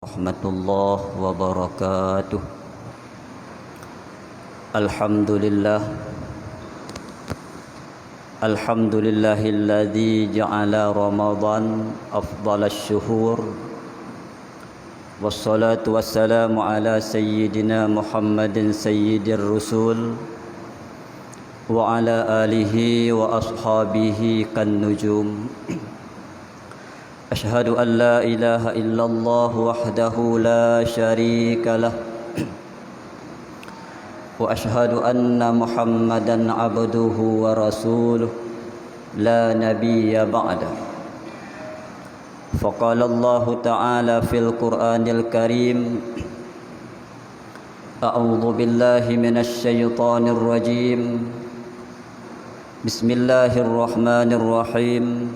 Rahmatullah wa barakatuh. Alhamdulillah. Alhamdulillahilladzi ja'ala Ramadan afdalasy syuhur. Wassalatu wassalamu ala sayyidina Muhammadin sayyidir rusul wa ala alihi wa ashabihi kan nujum. Ashhadu an la ilaha illallah wahdahu la syarika lah wa ashhadu anna Muhammadan abduhu wa rasuluh la nabiyya ba'dah. Faqala Allah ta'ala fil Qur'anil Karim, a'udzu billahi minasy syaithanir rajim. Bismillahirrahmanirrahim.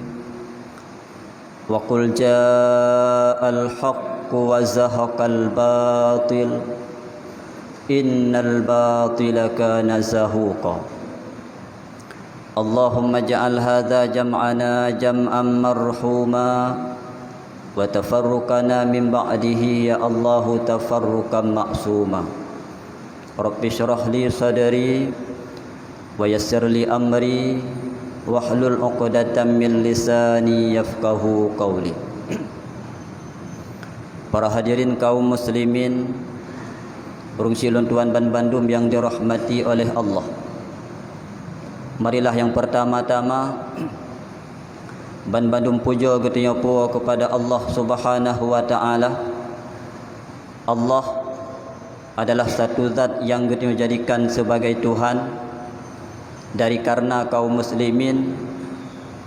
Wa qul ja'al haqqu wa zahaqal batil innal batila kana zahuqa. Allahumma ja'al hadha jam'ana jam'an marhuma wa tafarruqana min ba'dihi ya Allahu tafarruqan ma'suma. Rabbi shrah li sadri wa yassir li amri wahlul 'uqdatam min lisani yafqahu qawli. Para hadirin kaum muslimin, burung silun tuan ban Bandung yang dirahmati oleh Allah. Marilah yang pertama-tama ban Bandung puja getinya puwa kepada Allah Subhanahu wa taala. Allah adalah satu zat yang getinya jadikan sebagai Tuhan. Dari karena kaum muslimin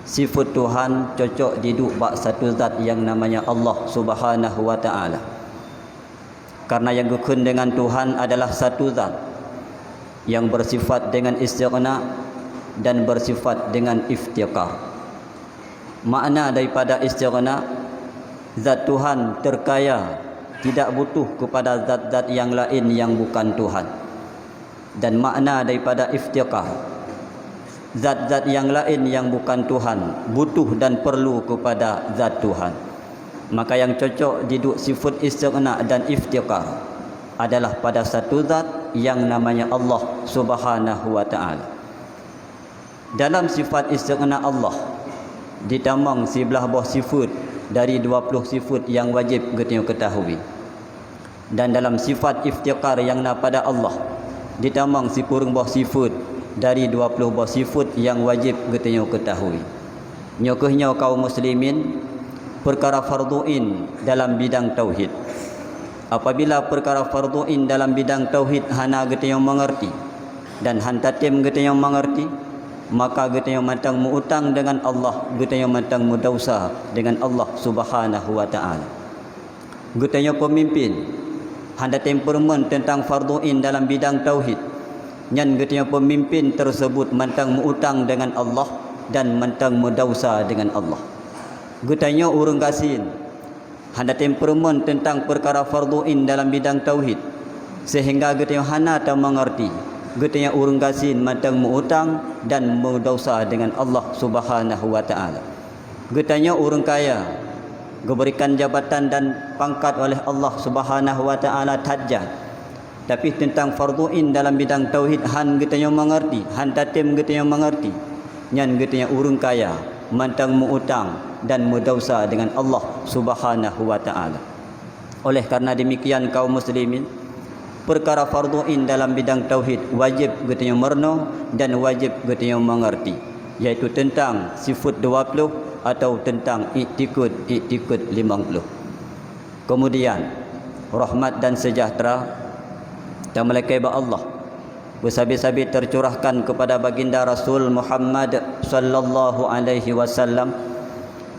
sifat Tuhan cocok diduk bak satu zat yang namanya Allah Subhanahu wa taala. Karena yang gukun dengan Tuhan adalah satu zat yang bersifat dengan istighna dan bersifat dengan iftiqar. Makna daripada istighna, zat Tuhan terkaya, tidak butuh kepada zat-zat yang lain yang bukan Tuhan. Dan makna daripada iftiqar, zat-zat yang lain yang bukan Tuhan butuh dan perlu kepada zat Tuhan. Maka yang cocok diduk sifat istighna dan iftiqar adalah pada satu zat yang namanya Allah Subhanahu wa taala. Dalam sifat istighna Allah ditambang 11 buah sifat dari 20 sifat yang wajib kita ketahui. Dan dalam sifat iftiqar yang pada Allah ditambang 10 buah sifat dari 20 buah sifat yang wajib kita ketahui. Nyokohnya kaum muslimin, perkara fardu'in dalam bidang tauhid. Apabila perkara fardu'in dalam bidang tauhid hana kita mengerti dan hantatim kita mengerti, maka kita matang muutang dengan Allah, kita matang mudausa dengan Allah Subhanahu wa taala. Kita pemimpin hantatim permen tentang fardu'in dalam bidang tauhid. Nyan getnya pemimpin tersebut mantang muutang dengan Allah dan mantang mudausa dengan Allah. Getanya urang kasin handa temperament tentang perkara fardu'in dalam bidang tauhid sehingga getnya hana tak mengerti. Getnya urang kasin mantang muutang dan mudausa dengan Allah Subhanahu wa taala. Getanya urang kaya diberikan jabatan dan pangkat oleh Allah Subhanahu wa taala tajah. Tapi tentang fardu'in dalam bidang tauhid han getanya mengerti, han tatim getanya mengerti. Nyan getanya urang kaya, mantang muutang dan mudausa dengan Allah Subhanahu wa taala. Oleh karena demikian kaum muslimin, perkara fardu'in dalam bidang tauhid wajib getanya merno dan wajib getanya mengerti, yaitu tentang sifat 20 atau tentang i'tiqad 50. Kemudian rahmat dan sejahtera dan malaikat Allah bersabi-sabi tercurahkan kepada baginda Rasul Muhammad sallallahu alaihi wasallam,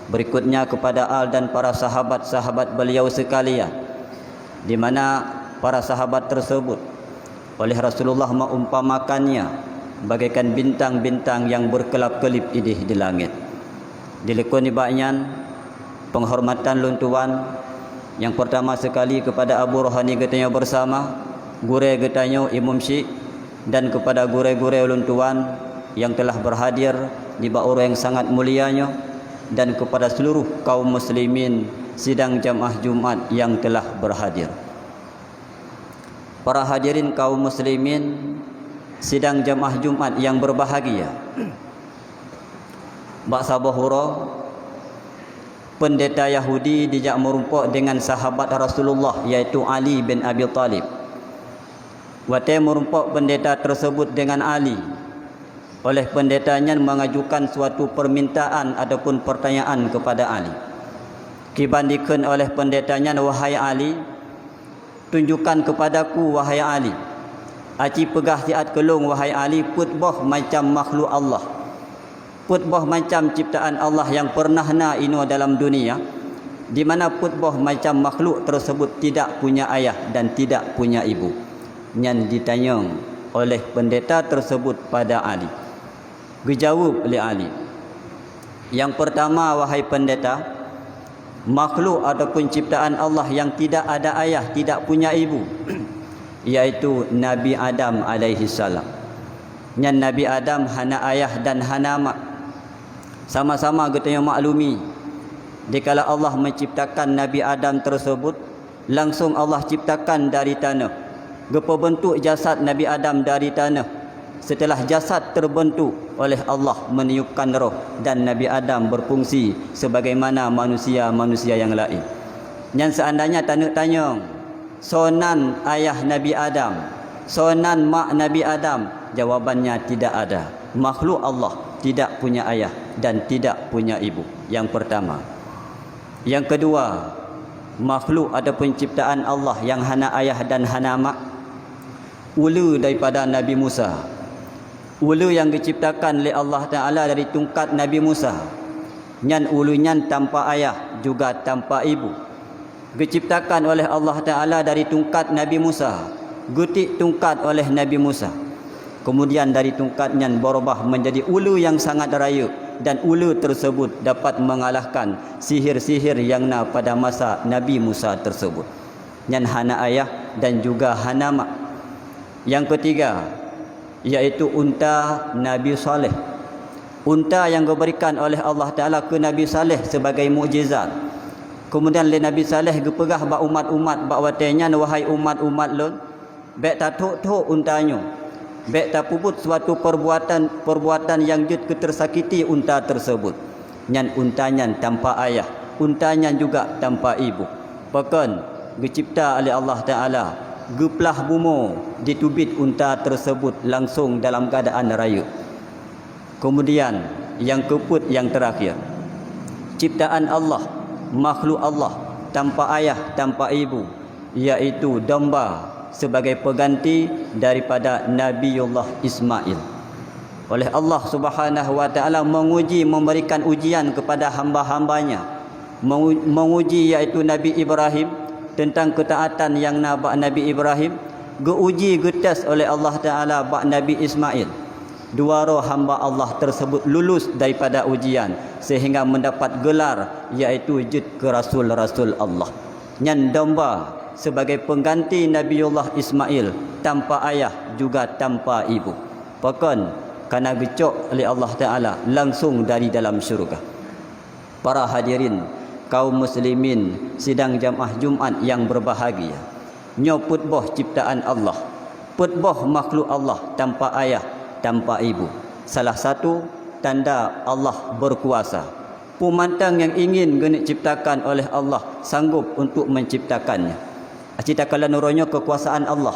berikutnya kepada al dan para sahabat-sahabat beliau sekalian, di mana para sahabat tersebut oleh Rasulullah mengumpamakannya bagaikan bintang-bintang yang berkelap-kelip idih di langit. Dilekoni baknyan penghormatan luntuan yang pertama sekali kepada Abu Rohani getanya bersama gure getanya Imam Syekh, dan kepada gure-gure uluntuan yang telah berhadir di bawah yang sangat mulianya, dan kepada seluruh kaum muslimin sidang jamaah Jumat yang telah berhadir. Para hadirin kaum muslimin, sidang jamaah Jumat yang berbahagia. Bak sabahura pendeta Yahudi dijak merumpuk dengan sahabat Rasulullah iaitu Ali bin Abi Talib. Watai merumpuk pendeta tersebut dengan Ali. Oleh pendetanya mengajukan suatu permintaan ataupun pertanyaan kepada Ali. Kibandikan oleh pendetanya, wahai Ali, tunjukkan kepadaku wahai Ali. Aci pegah siat kelung wahai Ali, putbah macam makhluk Allah. Putbah macam ciptaan Allah yang pernah na ino dalam dunia, di mana putbah macam makhluk tersebut tidak punya ayah dan tidak punya ibu. Yang ditanya oleh pendeta tersebut pada Ali. Dijawab oleh Ali. Yang pertama, wahai pendeta, makhluk ataupun ciptaan Allah yang tidak ada ayah, tidak punya ibu, iaitu Nabi Adam alaihi salam. Yang Nabi Adam hana ayah dan hana mak. Sama-sama kita maklumi, dikala Allah menciptakan Nabi Adam tersebut, langsung Allah ciptakan dari tanah. Gepa bentuk jasad Nabi Adam dari tanah. Setelah jasad terbentuk oleh Allah meniupkan roh, dan Nabi Adam berfungsi sebagaimana manusia-manusia yang lain. Yang seandainya tanya, sonan ayah Nabi Adam, sonan mak Nabi Adam, jawabannya tidak ada. Makhluk Allah tidak punya ayah dan tidak punya ibu. Yang pertama. Yang kedua, makhluk ataupun ciptaan Allah yang hana ayah dan hana mak, ulu daripada Nabi Musa. Ulu yang diciptakan oleh Allah Ta'ala dari tungkat Nabi Musa. Nyan ulunya tanpa ayah juga tanpa ibu. Diciptakan oleh Allah Ta'ala dari tungkat Nabi Musa. Gutik tungkat oleh Nabi Musa. Kemudian dari tungkatnya berubah menjadi ulu yang sangat raya. Dan ulu tersebut dapat mengalahkan sihir-sihir yang na pada masa Nabi Musa tersebut. Nyan hana ayah dan juga hana mak. Yang ketiga, iaitu unta Nabi Saleh. Unta yang diberikan oleh Allah Ta'ala ke Nabi Saleh sebagai mukjizat. Kemudian oleh Nabi Saleh gepegah bak umat-umat bak watenya, wahai umat-umat lon, bek tak tok untanya, bek tak puput suatu perbuatan yang jut ketersakiti unta tersebut. Nyan untanya tanpa ayah, untanya juga tanpa ibu. Bahkan dicipta oleh Allah Ta'ala, geplah bumo ditubit unta tersebut langsung dalam keadaan raya. Kemudian yang keput yang terakhir, ciptaan Allah, makhluk Allah tanpa ayah, tanpa ibu, iaitu domba sebagai pengganti daripada Nabiullah Ismail. Oleh Allah Subhanahu wa Ta'ala menguji, memberikan ujian kepada hamba-hambanya, menguji iaitu Nabi Ibrahim tentang ketaatan yang bak Nabi Ibrahim, geuji getes oleh Allah Ta'ala bak Nabi Ismail. Dua roh hamba Allah tersebut lulus daripada ujian sehingga mendapat gelar iaitu jud ke Rasul-Rasul Allah. Nyan domba sebagai pengganti Nabiullah Ismail tanpa ayah juga tanpa ibu. Bahkan karena gecok oleh Allah Ta'ala langsung dari dalam syurga. Para hadirin kaum muslimin sidang jamaah Jumat yang berbahagia, nyo putbah ciptaan Allah, putbah makhluk Allah tanpa ayah, tanpa ibu. Salah satu tanda Allah berkuasa. Pemantang yang ingin genik ciptakan oleh Allah sanggup untuk menciptakannya. Ciptakan nuronya kekuasaan Allah.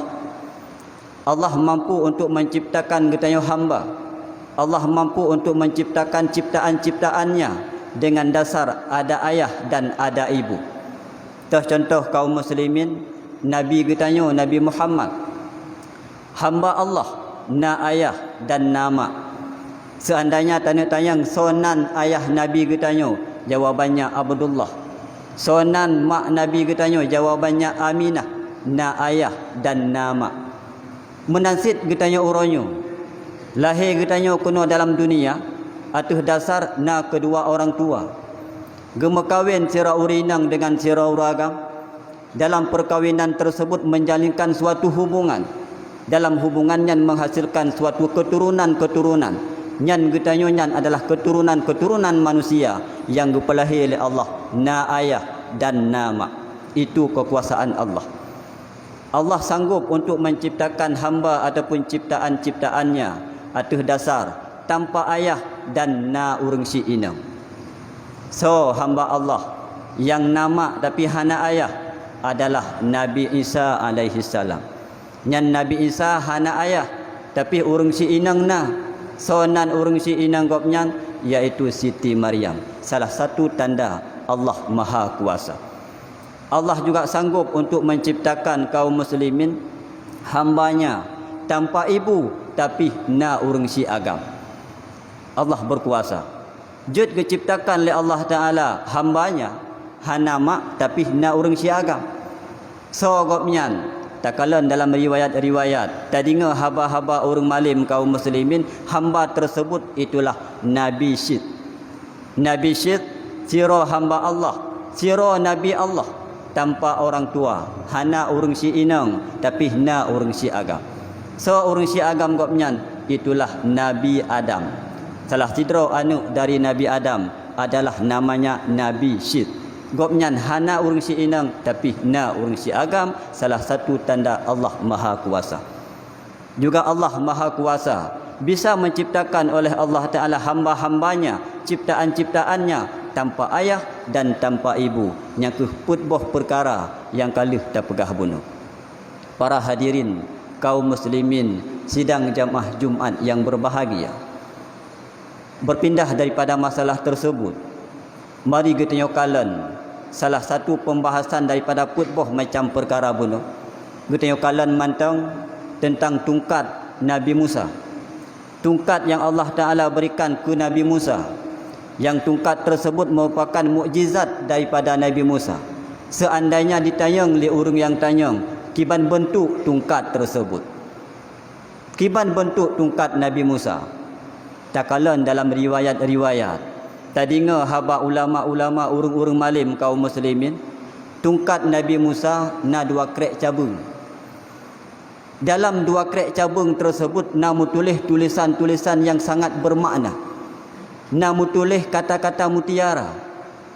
Allah mampu untuk menciptakan getanya hamba. Allah mampu untuk menciptakan ciptaan-ciptaannya dengan dasar ada ayah dan ada ibu. Contoh kaum muslimin, Nabi kita Nabi Muhammad, hamba Allah, na ayah dan nama. Seandainya tanya-tanya sonan ayah Nabi kita, jawabannya Abdullah. Sonan mak Nabi kita, jawabannya Aminah, na ayah dan nama. Menansit kita uronyo, lahir kita kuno dalam dunia atas dasar na kedua orang tua. Gemekawin sira urinang dengan sira uragam. Dalam perkawinan tersebut menjalinkan suatu hubungan. Dalam hubungannya menghasilkan suatu keturunan-keturunan. Nyan getanyo nyan adalah keturunan-keturunan manusia yang dipelahi oleh Allah. Na ayah dan nama. Itu kekuasaan Allah. Allah sanggup untuk menciptakan hamba ataupun ciptaan-ciptaannya atas dasar tanpa ayah dan na urang si inang. So hamba Allah yang nama tapi hana ayah adalah Nabi Isa alaihi salam. Nyan Nabi Isa hana ayah tapi urang si inang na. So nan urang si inang gopnyan iaitu Siti Maryam. Salah satu tanda Allah Maha Kuasa. Allah juga sanggup untuk menciptakan kaum muslimin hambanya tanpa ibu tapi na urang si agam. Allah berkuasa. Jud diciptakan oleh Allah Taala hambanya hana mak tapi na urang si agam. So gopnyan takalan dalam riwayat-riwayat tadinga haba-haba orang malim kaum muslimin hamba tersebut itulah Nabi Syed. Nabi Syed siro hamba Allah, siro Nabi Allah tanpa orang tua, hana urang si inang tapi na urang si agam. So urang si agam gopnyan itulah Nabi Adam. Salah sidro anak dari Nabi Adam adalah namanya Nabi Syed. Gopnyan hana urang si inang tapi na urang si agam. Salah satu tanda Allah Maha Kuasa. Juga Allah Maha Kuasa bisa menciptakan oleh Allah Ta'ala hamba-hambanya, ciptaan-ciptaannya tanpa ayah dan tanpa ibu, yang putboh perkara yang kalih tak pegah bunuh. Para hadirin kaum muslimin sidang jamaah Jumat yang berbahagia, berpindah daripada masalah tersebut, mari kita nyokalan salah satu pembahasan daripada putboh macam perkara bunuh. Kita nyokalan mantang tentang tungkat Nabi Musa. Tungkat yang Allah Ta'ala berikan ke Nabi Musa, yang tungkat tersebut merupakan mukjizat daripada Nabi Musa. Seandainya ditanyang oleh orang yang tanyang, kiban bentuk tungkat tersebut, kiban bentuk tungkat Nabi Musa, takalan dalam riwayat-riwayat tadinga haba ulama-ulama urang-urang malim kaum muslimin, tungkat Nabi Musa na 2 krek cabung. Dalam 2 krek cabung tersebut namu tulis tulisan-tulisan yang sangat bermakna. Namu tulis kata-kata mutiara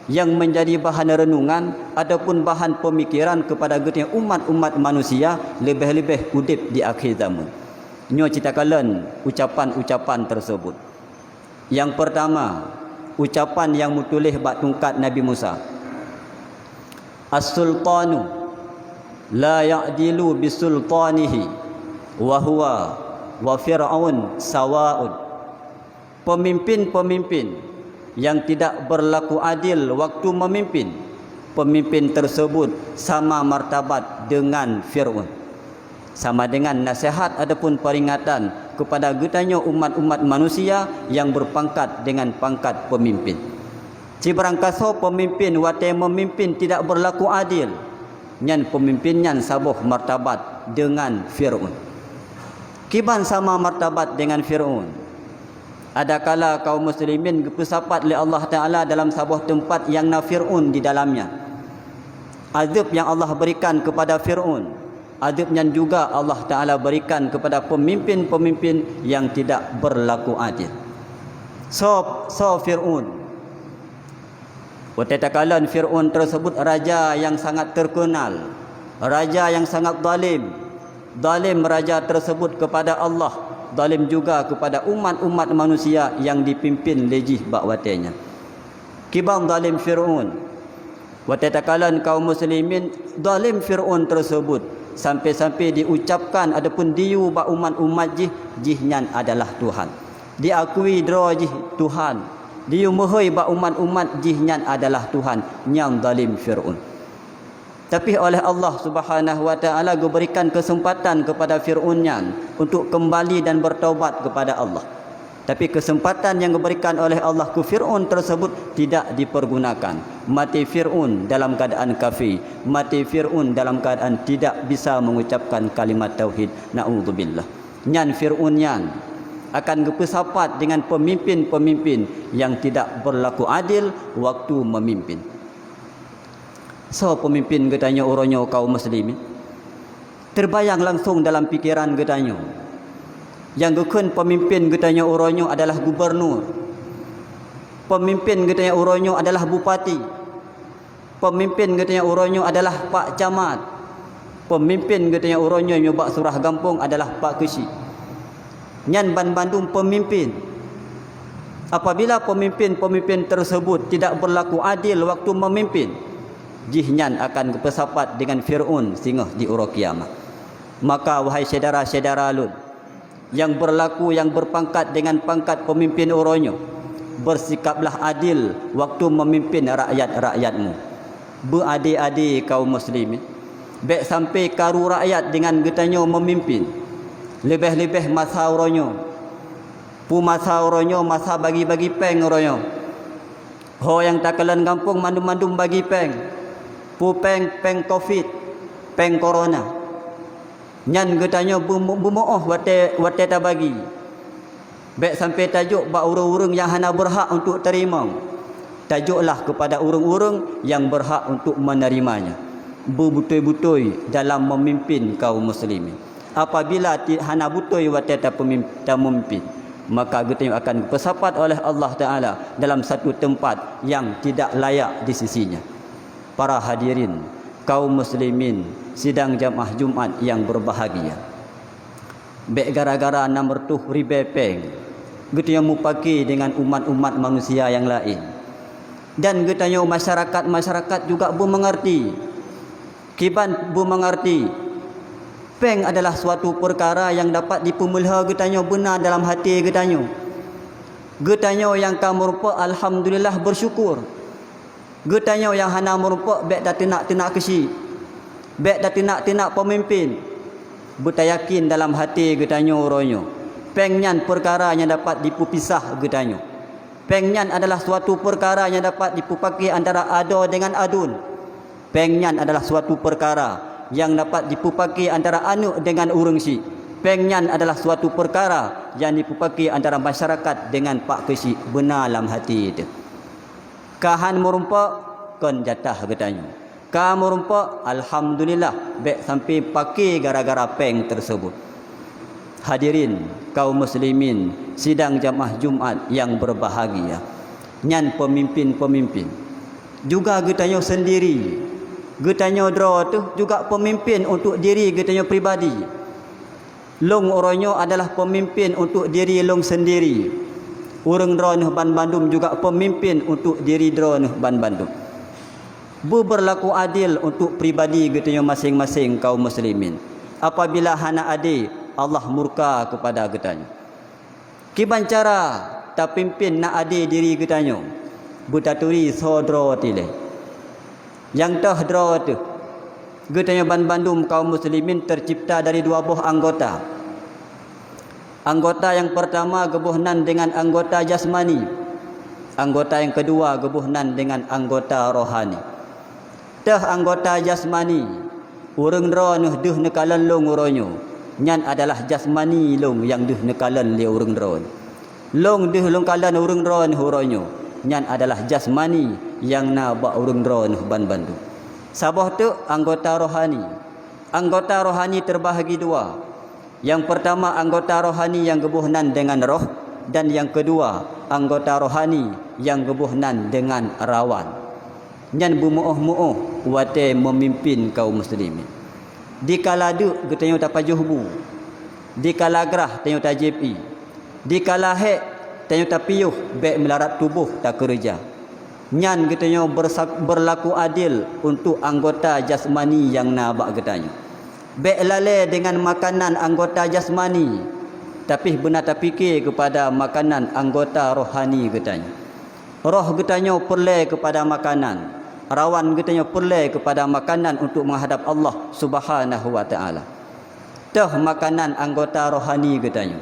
yang menjadi bahan renungan ataupun bahan pemikiran kepada getih umat-umat manusia lebih-lebih udip di akhir zaman. Nyo citakalan ucapan-ucapan tersebut. Yang pertama, ucapan yang mutulih bak tungkat Nabi Musa. As-sultanu la ya'dilu bisultanihi wa huwa wa fir'aun sawa'un. Pemimpin-pemimpin yang tidak berlaku adil waktu memimpin, pemimpin tersebut sama martabat dengan Fir'aun. Sama dengan nasihat ataupun peringatan kepada getanya umat-umat manusia yang berpangkat dengan pangkat pemimpin. Cibarangkaso pemimpin wate memimpin tidak berlaku adil, nyan pemimpin nyan sabuh martabat dengan Fir'aun. Kiban sama martabat dengan Fir'aun. Adakala kaum muslimin dipesapat oleh Allah Ta'ala dalam sebuah tempat yang na Fir'aun di dalamnya. Azab yang Allah berikan kepada Fir'aun, azab yang juga Allah Ta'ala berikan kepada pemimpin-pemimpin yang tidak berlaku adil. So Fir'aun, watatakalan Fir'aun tersebut raja yang sangat terkenal, raja yang sangat zalim. Zalim raja tersebut kepada Allah, zalim juga kepada umat-umat manusia yang dipimpin lejih bakwatenya. Kibang zalim Fir'aun, watatakalan kaum muslimin zalim Fir'aun tersebut sampai-sampai diucapkan adapun diu ba umat-umat jihnya adalah Tuhan. Diakui dro jih Tuhan. Diu mohoi ba umat-umat jihnya adalah Tuhan, nyam zalim Fir'aun. Tapi oleh Allah Subhanahu wa Ta'ala diberikan kesempatan kepada Fir'aun untuk kembali dan bertaubat kepada Allah. Tapi kesempatan yang diberikan oleh Allah ke Fir'aun tersebut tidak dipergunakan. Mati Fir'aun dalam keadaan kafir, mati Fir'aun dalam keadaan tidak bisa mengucapkan kalimat tauhid. Na'udzubillah. Nyan Fir'aun akan bersahabat dengan pemimpin-pemimpin yang tidak berlaku adil waktu memimpin. So pemimpin getanya orangnya kaum muslimin, terbayang langsung dalam pikiran getanya. Yang gekun pemimpin getanya orangnya adalah gubernur, pemimpin getanya orangnya adalah bupati, Pemimpin katanya uronyo adalah Pak Camat. Pemimpin katanya uronyo nyobak surah kampung adalah Pak Kesi. Nyan Ban Bandung pemimpin. Apabila pemimpin-pemimpin tersebut tidak berlaku adil waktu memimpin, jihnya akan kepesapat dengan Fir'aun singgah di urang kiamat. Maka wahai saudara-saudara lun yang berlaku, yang berpangkat dengan pangkat pemimpin uronyo, bersikaplah adil waktu memimpin rakyat-rakyatmu. Beradik-adik kaum muslimin, baik sampai karu rakyat dengan getanyo memimpin, lebih-lebih masa uronyo, masa uronyo, masa bagi-bagi peng uronyo. Ho yang takalan kampung mandum-mandum bagi peng, peng covid, peng corona. Nyan getanyo bumuoh wate ta bagi. Baik sampai tajuk ba urang-urang yang hana berhak untuk terima. Tajuklah kepada urang-urang yang berhak untuk menerimanya. Berbutoi-butoi dalam memimpin kaum muslimin. Apabila hana butoi wate ta pemimpin, maka getanyo akan bersapat oleh Allah Ta'ala dalam satu tempat yang tidak layak di sisinya. Para hadirin kaum muslimin sidang jamaah Jumat yang berbahagia, baik gara-gara nomor tuh ribepeng getanyo mupaki dengan umat-umat manusia yang lain, dan getanyo masyarakat juga mengerti, kiban mengerti peng adalah suatu perkara yang dapat dipemulha getanyo benar dalam hati getanyo. Getanyo yang kamu rupa alhamdulillah bersyukur. Getanyo yang hana merupa baik dah tinak kesi, baik dah tinak pemimpin, bertayakin dalam hati getanyo uronyo. Pengnyan perkara yang dapat dipupisah getanyo. Pengnyan adalah suatu perkara yang dapat dipupaki antara ado dengan adun. Pengnyan adalah suatu perkara yang dapat dipupaki antara anu dengan urang si. Pengnyan adalah suatu perkara yang dipupaki antara masyarakat dengan Pak Kesi. Benar dalam hati itu. Kahan merumpa kon jatah getanyo. Ka merumpa alhamdulillah baik sampai pakai gara-gara peng tersebut. Hadirin kaum muslimin sidang jamaah Jumat yang berbahagia. Nyan pemimpin-pemimpin juga getanyo sendiri. Getanyo draw tu juga pemimpin untuk diri getanyo pribadi. Long oronyo adalah pemimpin untuk diri long sendiri. Urang draw nuh Ban Bandung juga pemimpin untuk diri draw nuh Ban Bandung. Berlaku adil untuk pribadi getanyo masing-masing kaum muslimin. Apabila hana adil, Allah murka kepada getanyo. Kiban cara ta pimpin nak adil diri getanyo. Butaturi sodro tile. Yang tah draw tu getanyo Ban Bandung kaum muslimin tercipta dari dua buah anggota. Anggota yang pertama gebuhnan dengan anggota jasmani. Anggota yang kedua gebuhnan dengan anggota rohani. Tah anggota jasmani, urang dro nuh duh nekalan long uronyo. Nyan adalah jasmani long yang duh nekalan li urang dro. Long duh long kalan urang dro nuh uronyo. Nyan adalah jasmani yang na ba urang dro nuh Ban Bandung. Sabah tu anggota rohani. Anggota rohani terbahagi dua. Yang pertama anggota rohani yang gebuhnan dengan roh, dan yang kedua anggota rohani yang gebuhnan dengan rawan. Nyan bumuoh-muoh wate memimpin kaum muslimin. Dikala du getanyo tapajuhbu. Dikala gerah tanyo ta JP. Dikala hek tanyo ta piyuh baik melarat tubuh tak kerja. Nyan getanyo berlaku adil untuk anggota jasmani yang nabak getanyo. Baik lalai dengan makanan anggota jasmani, tapi benar tak fikir kepada makanan anggota rohani getanyo. Roh getanyo perle kepada makanan, rawan getanyo perle kepada makanan untuk menghadap Allah Subhanahu wa taala. Tah makanan anggota rohani getanyo.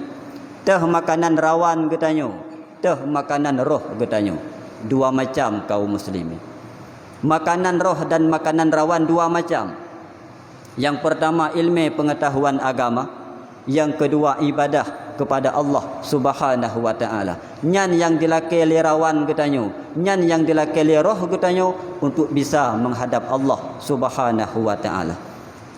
Tah makanan rawan getanyo. Tah makanan roh getanyo. Dua macam kaum muslimin. Makanan roh dan makanan rawan dua macam. Yang pertama ilmu pengetahuan agama, yang kedua ibadah kepada Allah Subhanahu wa taala. Nyan yang dilakei lirawan getanyo, nyan yang dilakei roh getanyo untuk bisa menghadap Allah Subhanahu wa taala.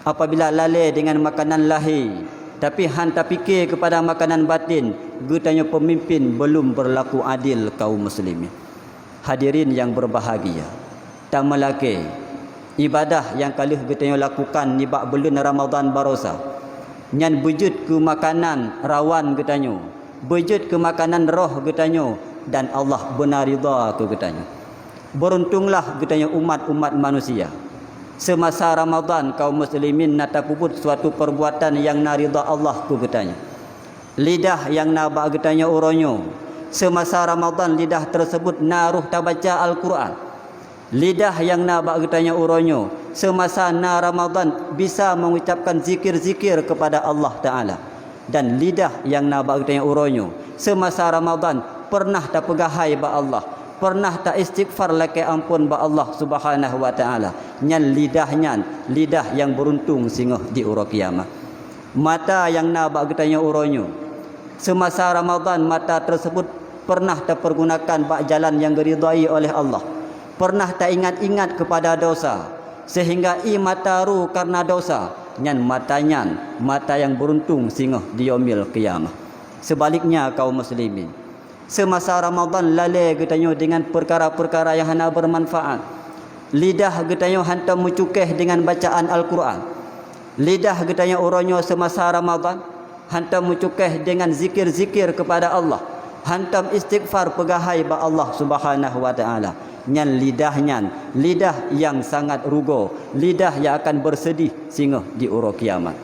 Apabila lalai dengan makanan lahir tapi hanta fikir kepada makanan batin, getanyo pemimpin belum berlaku adil kaum muslimin. Hadirin yang berbahagia, tamalake ibadah yang kalih kita lakukan ni bak bulan Ramadan barosa nyan bujud ke makanan rawan getanyo, bujud ke makanan roh getanyo, dan Allah benar ridha ke getanyo. Beruntunglah getanyo umat-umat manusia semasa Ramadan kaum muslimin nata puput suatu perbuatan yang narida Allah ke getanyo. Lidah yang nabak getanyo uronyo semasa Ramadan lidah tersebut naruh tabaca Al-Quran. Lidah yang nabak getanyo uronyo semasa na Ramadan bisa mengucapkan zikir-zikir kepada Allah Ta'ala. Dan lidah yang nabak getanyo uronyo semasa Ramadan pernah tak pegahai ba Allah, pernah tak istighfar laki ampun ba Allah Subhanahu wa Ta'ala. Nyan lidah yang beruntung singoh di uro kiamat. Mata yang nabak getanyo uronyo semasa Ramadan mata tersebut pernah tak pergunakan bak jalan yang diridai oleh Allah, pernah tak ingat-ingat kepada dosa sehingga i mata ru karena dosa. Nyan mata yang beruntung singoh di yaumil qiyamah. Sebaliknya kaum muslimin semasa Ramadan lalai getanyo dengan perkara-perkara yang hana bermanfaat. Lidah getanyo hantam mucukeh dengan bacaan Al-Quran. Lidah getanyo uronyo semasa Ramadan hantam mucukeh dengan zikir-zikir kepada Allah, hantam istighfar pegahai ba Allah Subhanahu wa Ta'ala. Nyan lidah yang sangat rugo, lidah yang akan bersedih singoh di uro kiamat.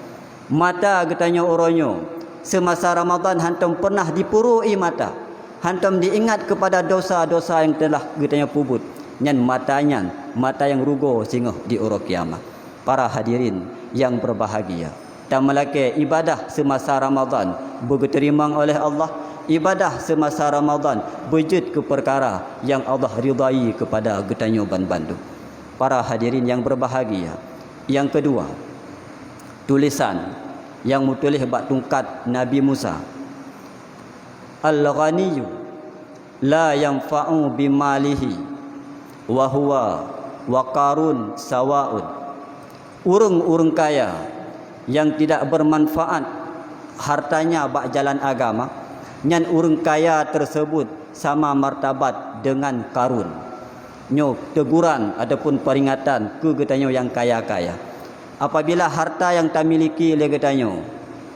Mata getanyo uronyo semasa Ramadan hantam pernah dipurui mata, hantam diingat kepada dosa-dosa yang telah getanyo pubut. Nyan mata yang rugo singoh di uro kiamat. Para hadirin yang berbahagia, tamalake ibadah semasa Ramadan berterima oleh Allah. Ibadah semasa Ramadan wujud ke perkara yang Allah ridai kepada getanyo bandu. Para hadirin yang berbahagia, yang kedua, tulisan yang mutulih bak tungkat Nabi Musa. Al-ghaniyyu la yanfa'u bimalihi wa huwa wa qarun sawa'un. Urung kaya yang tidak bermanfaat hartanya bak jalan agama, nyan urang kaya tersebut sama martabat dengan Karun. Nyo teguran ataupun peringatan ke getanyo yang kaya-kaya. Apabila harta yang tak miliki oleh getanyo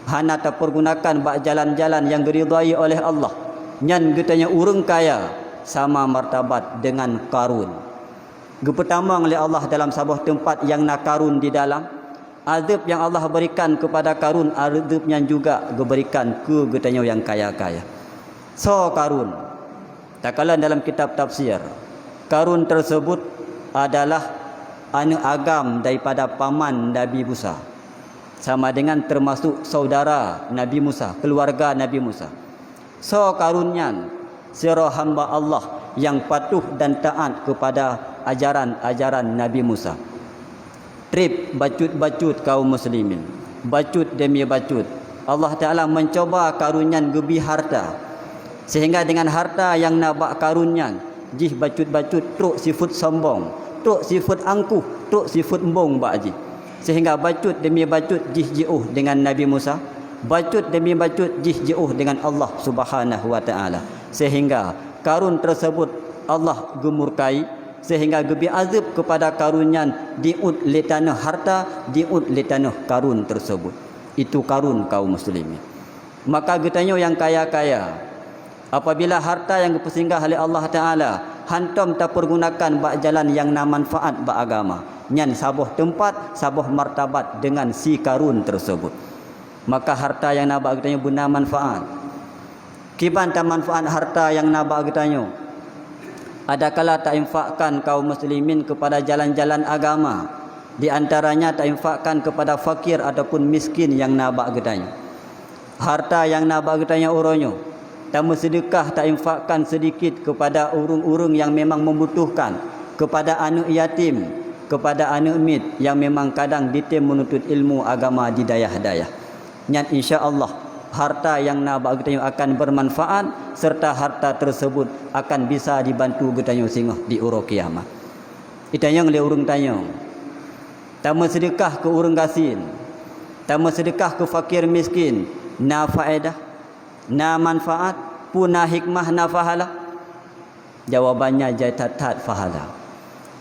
hana tak pergunakan bak jalan-jalan yang diridai oleh Allah, nyan getanyo urang kaya sama martabat dengan Karun. Gepertamang oleh Allah dalam sebuah tempat yang nak Karun di dalam. Azab yang Allah berikan kepada Karun, azab yang juga diberikan ke getanyo yang kaya-kaya. So Karun, tak kala dalam kitab tafsir, Karun tersebut adalah anak agam daripada paman Nabi Musa, sama dengan termasuk saudara Nabi Musa, keluarga Nabi Musa. So Karunnya sira hamba Allah yang patuh dan taat kepada ajaran-ajaran Nabi Musa. Trip bacut-bacut kaum muslimin, bacut demi bacut, Allah Ta'ala mencoba karunyan gebi harta, sehingga dengan harta yang nabak karunyan jih bacut-bacut truk sifut sombong, truk sifut angkuh, truk sifut embong bakji, sehingga bacut demi bacut jih jauh dengan Nabi Musa, bacut demi bacut jih jauh dengan Allah Subhanahu wa Ta'ala, sehingga Karun tersebut Allah gemurkai, sehingga gebi azab kepada karunyan diut le tanah harta, diut le tanah Karun tersebut. Itu Karun kaum muslimin. Maka getanyo yang kaya-kaya, apabila harta yang dipersinggah oleh Allah Ta'ala hantam tak pergunakan bak jalan yang na manfaat bak agama, nyan sabuh tempat, sabuh martabat dengan si Karun tersebut. Maka harta yang nabak getanyo guna manfaat. Kiban tak manfaat harta yang nabak getanyo, adakala tak infakkan kaum muslimin kepada jalan-jalan agama, di antaranya tak infakkan kepada fakir ataupun miskin yang nabak getanyo. Harta yang nabak getanyo uronyo, tamu sedekah tak infakkan sedikit kepada urung-urung yang memang membutuhkan, kepada anak yatim, kepada anak mit yang memang kadang ditim menuntut ilmu agama di dayah-dayah. Nyan insya-Allah harta yang nabak getanyo akan bermanfaat, serta harta tersebut akan bisa dibantu getanyo singoh di uro kiamat. Itanyong le urung tanyong, tamu sedekah ke urung gasin, tamu sedekah ke fakir miskin, na faedah, na manfaat, puna hikmah, na fahala. Jawabannya jaitat fahala.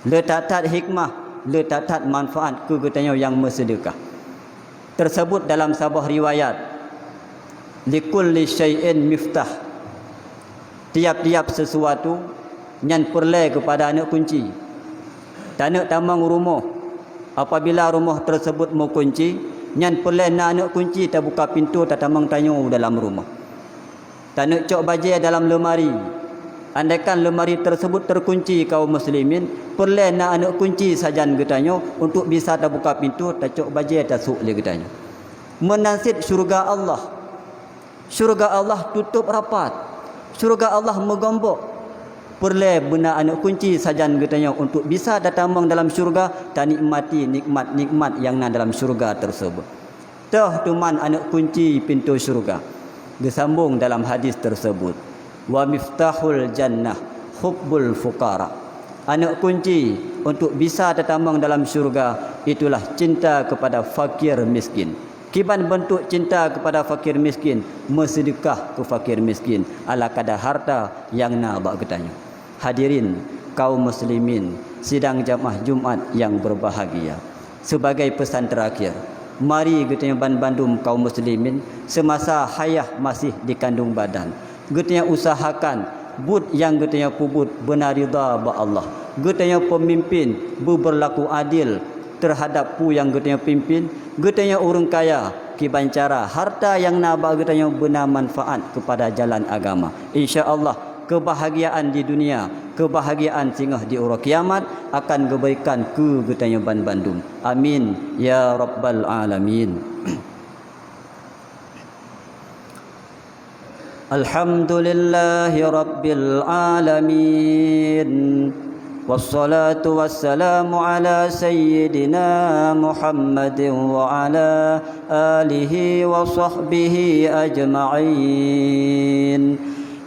Letak hikmah, letak manfaat ku katanya yang bersedekah. Tersebut dalam sebuah riwayat, likulli syai'in miftah. Tiap-tiap sesuatu yang perlu kepada anak kunci. Tanak tamang rumah, apabila rumah tersebut mau kunci, yang perlu anak kunci tak buka pintu tak tamang tanyo dalam rumah. Tanak cok bajai dalam lemari. Andaikan lemari tersebut terkunci kaum muslimin, perlu anak kunci sajan getanyo untuk bisa tak buka pintu tak cok bajai tak suk le getanyo. Menansit syurga Allah. Syurga Allah tutup rapat. Syurga Allah menggembok. Perlu benar anak kunci sajan getanyo untuk bisa datang dalam syurga dan nikmati nikmat-nikmat yang ada dalam syurga tersebut. Tah tuman anak kunci pintu syurga. Disambung dalam hadis tersebut. Wa miftahul jannah hubbul fuqara. Anak kunci untuk bisa tertambang dalam syurga itulah cinta kepada fakir miskin. Kiban bentuk cinta kepada fakir miskin, bersedekah ke fakir miskin ala kadar harta yang nak bak ketanya. Hadirin kaum muslimin sidang jamaah Jumat yang berbahagia. Sebagai pesan terakhir, mari getanya Bandung kaum muslimin semasa hayah masih dikandung badan. Getanya usahakan bud yang getanya pubut benar ridha ba Allah. Getanya pemimpin berlaku adil terhadap pu yang getanya pimpin. Getanya orang kaya kibancara harta yang naba getanya benar manfaat kepada jalan agama. Insya-Allah kebahagiaan di dunia, kebahagiaan singgah di urang kiamat akan kebaikan ke getanya Bandung. Amin ya rabbal alamin. Alhamdulillahi rabbil alamin. Wassalatu wassalamu ala sayyidina Muhammadin wa ala alihi wa sahbihi ajma'in.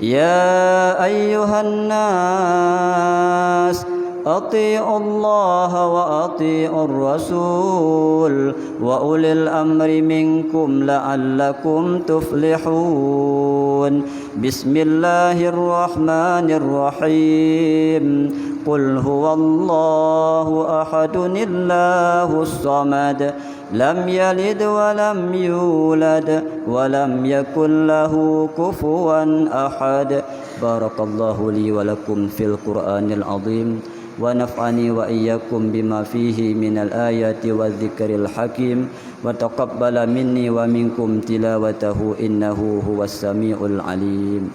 Ya ayyuhan nas أطيعوا الله وأطيعوا الرسول وأولي الأمر منكم لعلكم تفلحون بسم الله الرحمن الرحيم قل هو الله أحد الله الصمد لم يلد ولم يولد ولم يكن له كفوا أحد بارك الله لي ولكم في القرآن العظيم ونفعني وإياكم بما فيه من الآيات والذكر الحكيم وتقبل مني ومنكم تلاوته إنه هو السميع العليم.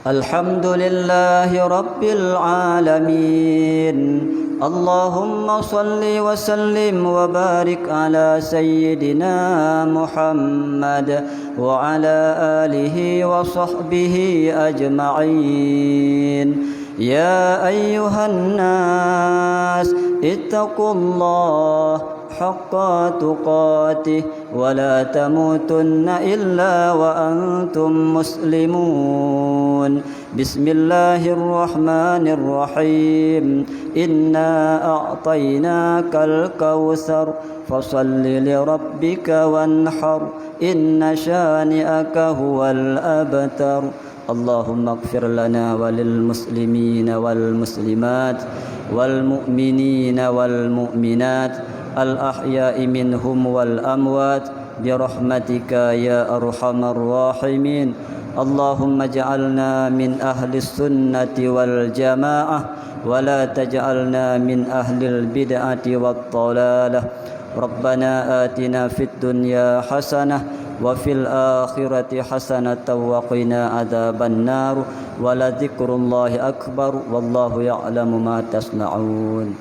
الحمد لله رب العالمين اللهم صل وسلم وبارك على سيدنا محمد وعلى آله وصحبه أجمعين. يا أيها الناس اتقوا الله حق تقاته ولا تموتن إلا وأنتم مسلمون. بسم الله الرحمن الرحيم إنا أعطيناك الكوثر فصل لربك وانحر إن شانئك هو الأبتر. اللهم اغفر لنا وللمسلمين والمسلمات والمؤمنين والمؤمنات الأحياء منهم والأموات برحمتك يا أرحم الراحمين. اللهم اجعلنا من أهل السنة والجماعة ولا تجعلنا من أهل البدعة والضلالة. ربنا آتنا في الدنيا حسنة وفي الآخرة حسنة وقنا عذاب النار ولذكر الله أكبر والله يعلم ما تصنعون.